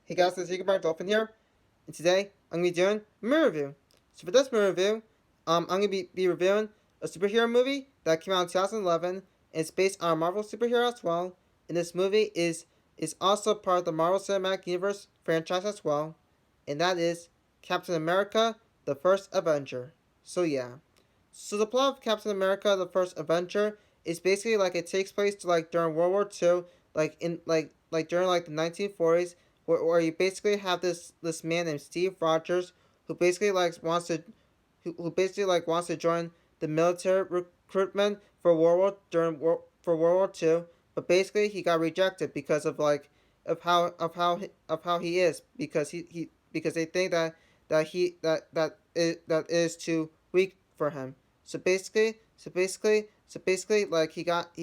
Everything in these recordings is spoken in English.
Hey guys, this is Secret Dolphin here, and today I'm going to be doing a movie review. So for this movie review, I'm going to be reviewing a superhero movie that came out in 2011, and it's based on a Marvel superhero as well, and this movie is also part of the Marvel Cinematic Universe franchise as well, and that is Captain America, the First Avenger. So yeah. So the plot of Captain America, the First Avenger is basically like it takes place during World War II, like during the 1940s, where you basically have this man named Steve Rogers who basically who basically wants to join the military recruitment for for World War II, but basically he got rejected because of how he is, because they think that is too weak for him. So basically, like he got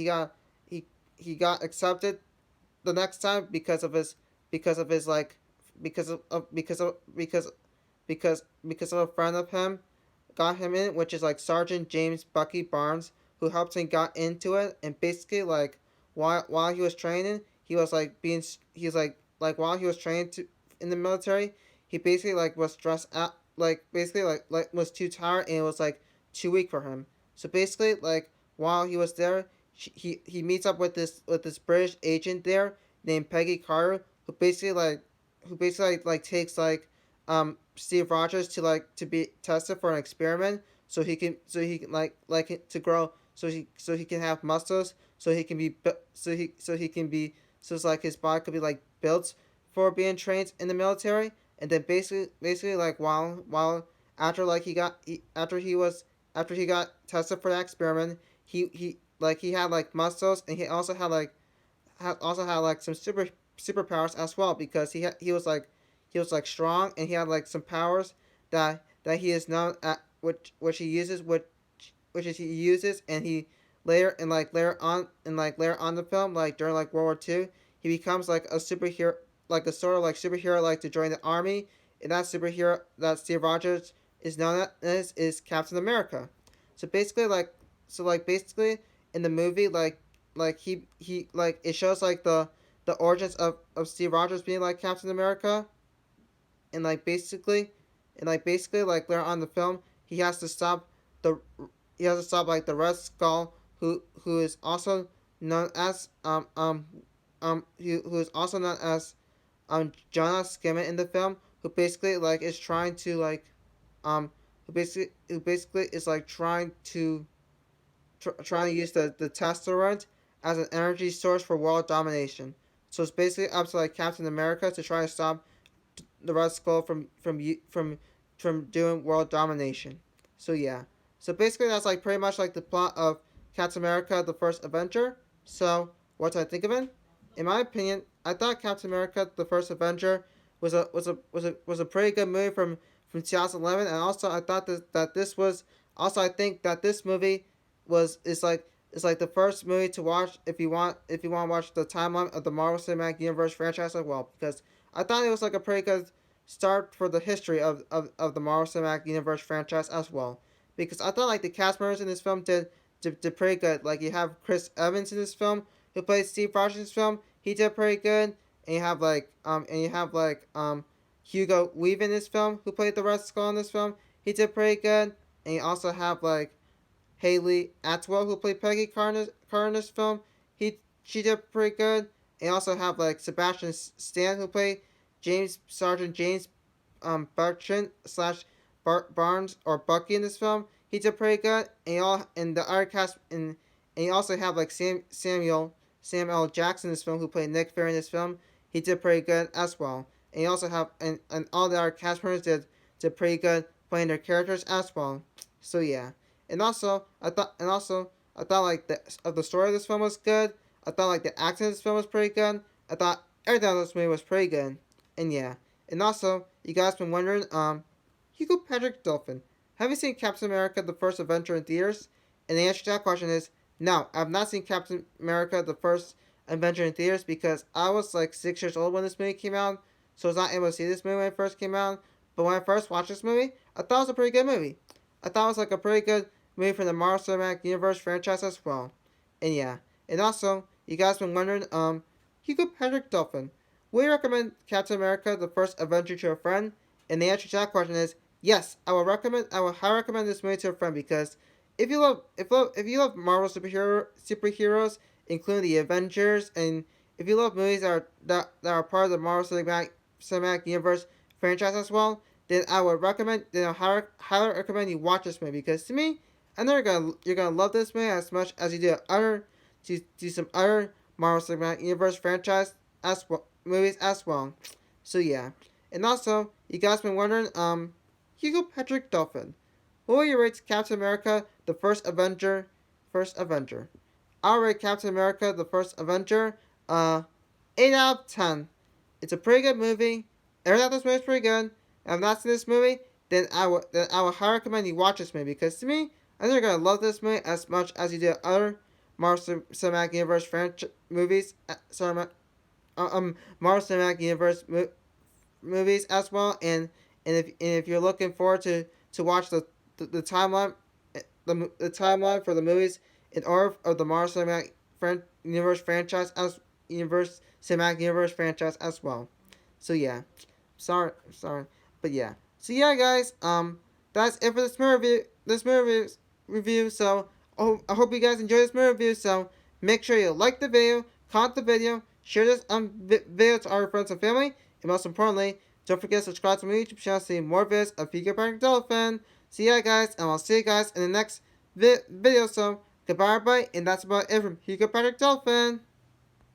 accepted the next time because of his like because of a friend of him got him in, which is like Sergeant James Bucky Barnes, who helped him got into it, and basically while he was training, he was like being he's while he was training in the military, he basically was stressed out, basically was too tired, and it was like too weak for him. So basically, while he was there, he meets up with this British agent there named Peggy Carter, who basically takes Steve Rogers to be tested for an experiment, so he can to grow, so he can have muscles, so he can be so he can be so it's like his body could be built for being trained in the military. And then basically while after after he got tested for that experiment, he had muscles, and he also had some superpowers as well, because he was strong, and he had some powers that he is known at, which he uses, he uses, and he later on the film, during World War II, he becomes a superhero, a sort of superhero, to join the army. And that superhero that Steve Rogers is known as is Captain America. So basically, basically in the movie, it shows the origins of Steve Rogers being Captain America. And basically later on in the film, he has to stop the the Red Skull, who is also known as who is also known as Jonah Skimmett in the film, who basically is trying to um who basically is trying to use the Tesseract as an energy source for world domination. So it's basically up to Captain America to try to stop the Red Skull from doing world domination. So yeah. So basically that's pretty much the plot of Captain America: The First Avenger. So what do I think of it? In my opinion, I thought Captain America: The First Avenger was a pretty good movie from 2011, and also I thought that this was also I think that this movie was is the first movie to watch if you want to watch the timeline of the Marvel Cinematic Universe franchise as well, because I thought it was a pretty good start for the history of the Marvel Cinematic Universe franchise as well. Because I thought the cast members in this film did pretty good. You have Chris Evans in this film, who plays Steve Rogers in this film. He did pretty good. And you have Hugo Weaving in this film, who played the Red Skull in this film. He did pretty good. And you also have Haley Atwell, who played Peggy Carter in this film. She did pretty good. And you also have Sebastian Stan, who played Sergeant James Bertrand slash Barnes or Bucky in this film. He did pretty good. And the other cast, and you also have Samuel Jackson in this film, who played Nick Fury in this film. He did pretty good as well. And you also have and all the other cast members did pretty good playing their characters as well. So yeah. And also the story of this film was good. I thought the acting of this film was pretty good. I thought everything on this movie was pretty good. And yeah. And also, you guys been wondering, Hugo Patrick Dolphin, have you seen Captain America: The First Avenger in theaters? And the answer to that question is no. I've not seen Captain America: The First Avenger in theaters, because I was 6 years old when this movie came out, so I was not able to see this movie when it first came out. But when I first watched this movie, I thought it was a pretty good movie. I thought it was a pretty good movie from the Marvel Cinematic Universe franchise as well. And yeah. And also, you guys been wondering, Hugo Patrick Dolphin, Will you recommend Captain America: The First Avenger to a friend? And the answer to that question is yes. I will highly recommend this movie to a friend because if you love Marvel superheroes, including the Avengers, and if you love movies that are part of the Marvel Cinematic Universe franchise as well, then I highly recommend you watch this movie because to me, I know you're gonna love this movie as much as you do some other Marvel Cinematic Universe franchise as well, movies as well. So yeah, and also you guys been wondering, Hugo Patrick Dolphin, what will you rate Captain America: The First Avenger? First Avenger. I'll rate Captain America: The First Avenger, 8 out of 10. It's a pretty good movie. Everything about this movie is pretty good. If I've not seen this movie, then I would highly recommend you watch this movie because to me, I think you're gonna love this movie as much as you do other Marvel Cinematic Universe movies. Marvel Cinematic Universe movies as well. And if you're looking forward to watch the timeline the timeline for the movies in order of the Marvel Cinematic Universe franchise as Universe Cinematic Universe franchise as well. So yeah, sorry, but yeah. So yeah, guys. That's it for this movie review. Review. So I hope you guys enjoy this movie review. So make sure you like the video, comment the video, share this video to our friends and family, and most importantly, don't forget to subscribe to my YouTube channel to see more videos of Pika Park Dolphin. See ya, guys, and I'll see you guys in the next video. So goodbye, everybody, and that's about it from Pika Park Dolphin.